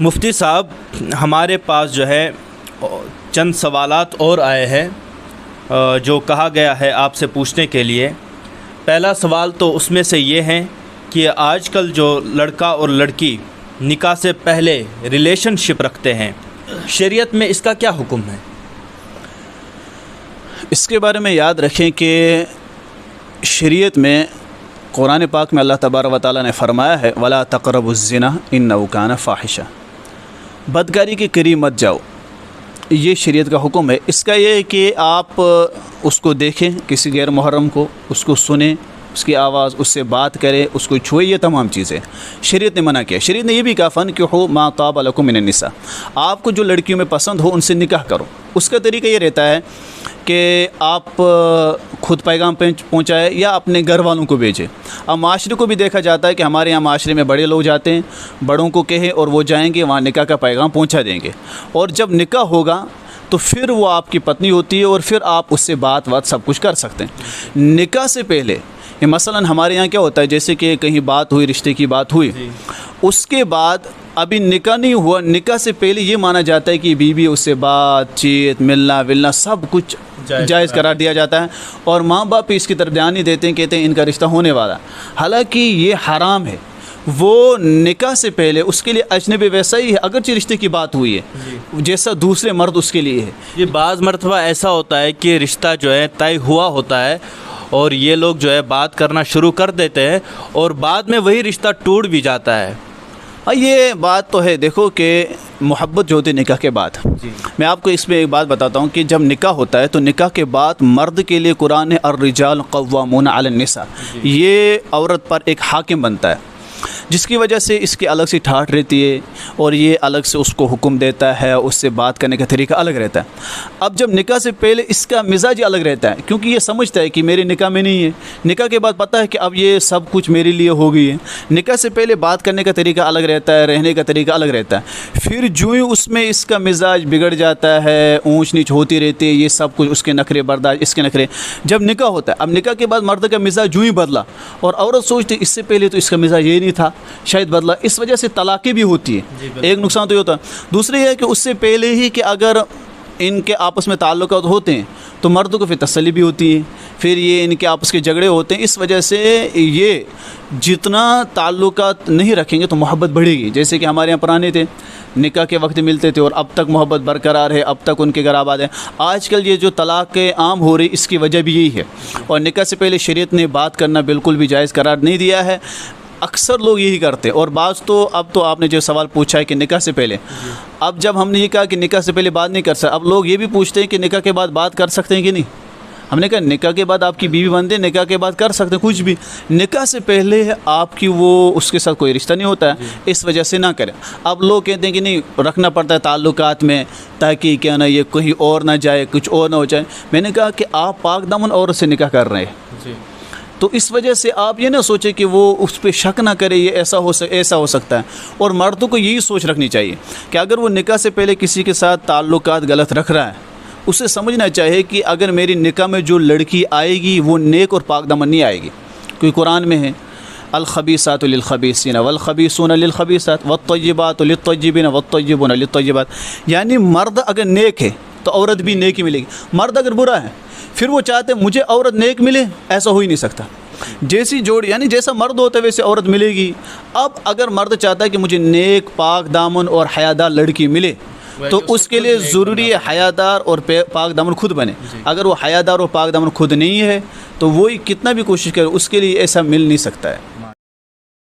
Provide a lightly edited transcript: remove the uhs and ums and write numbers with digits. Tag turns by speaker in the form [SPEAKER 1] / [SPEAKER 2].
[SPEAKER 1] मुफ्ती साहब, हमारे पास जो है चंद सवालात और आए हैं जो कहा गया है आपसे पूछने के लिए। पहला सवाल तो उसमें से ये है कि आजकल जो लड़का और लड़की निकाह से पहले रिलेशनशिप रखते हैं, शरीयत में इसका क्या हुक्म है?
[SPEAKER 2] इसके बारे में याद रखें कि शरीयत में कुरान पाक में अल्लाह तबारक व तआला ने फरमाया है, वला तक़रबुज़्ज़िना इन्नहु कान फ़ाहिशा, बदकारी के करीब मत जाओ। ये शरीयत का हुक्म है। इसका ये है कि आप उसको देखें, किसी गैर मुहर्रम को, उसको सुने, उसकी आवाज़, उससे बात करें, उसको छुए, ये तमाम चीज़ें शरीयत ने मना किया। शरीयत ने यह भी कहा फ़न्किहू मा ताब लकुम मिनन निसा, आपको जो लड़कियों में पसंद हो उनसे निकाह करो। उसका तरीका ये रहता है कि आप ख़ुद पैगाम पहुँचाए या अपने घर वालों को भेजें। अब माशरे को भी देखा जाता है कि हमारे यहाँ माशरे में बड़े लोग जाते हैं, बड़ों को कहें और वो जाएंगे वहाँ निकाह का पैगाम पहुँचा देंगे, और जब निकाह होगा तो फिर वो आपकी पत्नी होती है और फिर आप उससे बात सब कुछ कर सकते हैं। निकाह से पहले ये मसलन हमारे यहाँ क्या होता है, जैसे कि कहीं बात हुई, रिश्ते की बात हुई, उसके बाद अभी निकाह नहीं हुआ, निकाह से पहले ये माना जाता है कि बीवी उससे बातचीत, मिलना विलना सब कुछ जायज़ करार दिया जाता है, और माँ बाप इसकी तरफ ध्यान नहीं देते हैं, कहते हैं इनका रिश्ता होने वाला। हालांकि ये हराम है। वो निकाह से पहले उसके लिए अजनबी वैसा ही है, अगरचे रिश्ते की बात हुई है, जैसा दूसरे मर्द उसके लिए है।
[SPEAKER 1] ये बाज़ मरतबा ऐसा होता है कि रिश्ता जो है तय हुआ होता है और ये लोग जो है बात करना शुरू कर देते हैं और बाद में वही रिश्ता टूट भी जाता है।
[SPEAKER 2] हाँ, ये बात तो है। देखो कि मोहब्बत जो होती है निकाह के बाद, मैं आपको इसमें एक बात बताता हूँ कि जब निकाह होता है तो निकाह के बाद मर्द के लिए कुरान ने अर्रिजाल क़व्वामून अलन निसा, ये औरत पर एक हाकिम बनता है, जिसकी वजह से इसकी अलग सी ठाठ रहती है और ये अलग से उसको हुक्म देता है, उससे बात करने का तरीका अलग रहता है। अब जब निकाह से पहले इसका मिजाज अलग रहता है, क्योंकि ये समझता है कि मेरे निकाह में नहीं है। निकाह के बाद पता है कि अब ये सब कुछ मेरे लिए हो गई है। निकाह से पहले बात करने का तरीका अलग रहता है, रहने का तरीका अलग रहता है। फिर जो ही उसमें इसका मिजाज बिगड़ जाता है, ऊँच नीच होती रहती है, ये सब कुछ उसके नखरे बर्दाश्त, इसके नखरे। जब निकाह होता है, अब निकाह के बाद मर्द का मिजाज जो ही बदला और औरत सोचती इससे पहले तो इसका मिजाज ये नहीं था, शायद बदला, इस वजह से तलाक़ें भी होती है। एक नुकसान तो ये होता है। दूसरी है कि उससे पहले ही कि अगर इनके आपस में ताल्लुकात होते हैं तो मर्द को फिर तसल्ली भी होती है, फिर ये इनके आपस के झगड़े होते हैं। इस वजह से ये जितना ताल्लुकात नहीं रखेंगे तो मोहब्बत बढ़ेगी। जैसे कि हमारे यहाँ पुराने थे, निकाह के वक्त मिलते थे और अब तक मोहब्बत बरकरार है, अब तक उनके घर आबाद है। आजकल ये जो तलाक़ आम हो रही, इसकी वजह भी यही है। और निकाह से पहले शरीयत ने बात करना बिल्कुल भी जायज़ करार नहीं दिया है। अक्सर लोग यही करते हैं। और बाज़ तो, अब तो आपने जो सवाल पूछा है कि निकाह से पहले, अब जब हमने ये कहा कि निकाह से पहले बात नहीं कर सकते, अब लोग ये भी पूछते हैं कि निकाह के बाद बात कर सकते हैं कि नहीं। हमने कहा निकाह के बाद आपकी बीवी बनते, निकाह के बाद कर सकते हैं कुछ भी। निकाह से पहले आपकी वो उसके साथ कोई रिश्ता नहीं होता है, इस वजह से ना करें। अब लोग कहते हैं कि नहीं, रखना पड़ता है ताल्लुकात में ताकि क्या ना ये कहीं और ना जाए, कुछ और ना हो जाए। मैंने कहा कि आप पाक दामन औरत से निकाह कर रहे हैं, तो इस वजह से आप ये ना सोचें कि वो उस पर शक ना करे, ये ऐसा हो सकता है। और मर्दों को यही सोच रखनी चाहिए कि अगर वो निकाह से पहले किसी के साथ ताल्लुकात गलत रख रहा है, उसे समझना चाहिए कि अगर मेरी निकाह में जो लड़की आएगी वो नेक और पाक दामन नहीं आएगी। क्योंकि कुरान में है, अल-खबीसातु लिल-खबीसीन वल-खबीसूना लिल-खबीसात वत-तय्यिबातु लित-तय्यिबीन वत-तय्यिबूना लित-तय्यिबात। यानी मर्द अगर नेक है तो औरत भी नेक ही मिलेगी। मर्द अगर बुरा है फिर वो चाहते मुझे औरत नेक मिले, ऐसा हो ही नहीं सकता। जैसी जोड़ी, यानी जैसा मर्द होता है वैसे औरत मिलेगी। अब अगर मर्द चाहता है कि मुझे नेक, पाक दामन और हयादार लड़की मिले, तो उसके लिए ज़रूरी है हयादार और पाक दामन खुद बने। अगर वो हयादार और पाक दामन खुद नहीं है तो वो कितना भी कोशिश करे, उसके लिए ऐसा मिल नहीं सकता है।